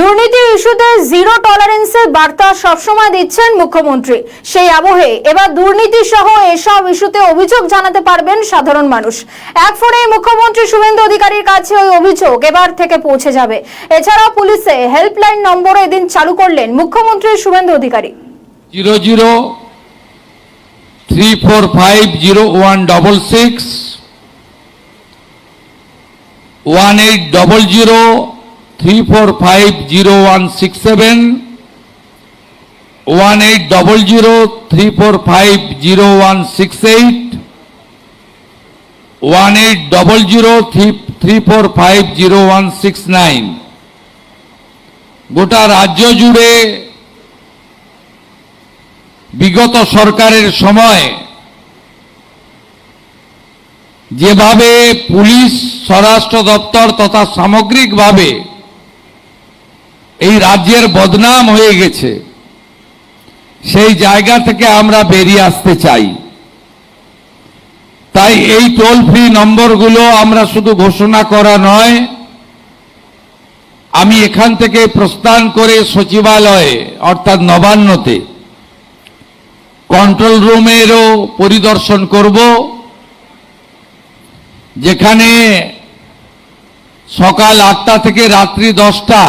দুর্নীতি ইস্যুতে জিরো টলারেন্সের বার্তা সবসময় দিচ্ছেন মুখ্যমন্ত্রী। সেই আবহে এবার দুর্নীতি সহ এসব ইস্যুতে অভিযোগ জানাতে পারবেন সাধারণ মানুষ। এক ফোনে মুখ্যমন্ত্রী শুভেন্দু অধিকারীর কাছে ওই অভিযোগ এবার থেকে পৌঁছে যাবে। এছাড়াও পুলিশে হেল্পলাইন নম্বর এদিন চালু করলেন মুখ্যমন্ত্রী শুভেন্দু অধিকারী। 00345016 1800345016 1800345016 1800345016 গোটা রাজ্য জুড়ে বিগত সরকারের সময় যেভাবে পুলিশ, স্বরাষ্ট্র দপ্তর তথা সামগ্রিকভাবে এই রাজ্যের বদনাম হয়ে গেছে, সেই জায়গা থেকে আমরা বেরিয়ে আসতে চাই। তাই এই টোল ফ্রি নম্বরগুলো আমরা শুধু ঘোষণা করা নয়, আমি এখান থেকে প্রস্থান করে সচিবালয়ে অর্থাৎ নবান্নতে কন্ট্রোল রুমেরও পরিদর্শন করব, যেখানে সকাল 8টা থেকে রাত্রি 10টা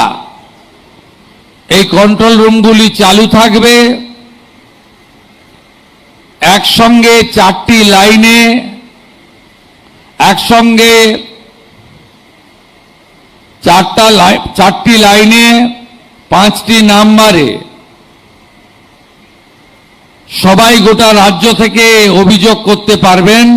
এই কন্ট্রোল রুমগুলি চালু থাকবে। একসঙ্গে 4টি লাইনে, একসঙ্গে 4টি লাইনে 5টি নাম্বারে সবাই গোটা রাজ্য থেকে অভিযোগ করতে পারবেন।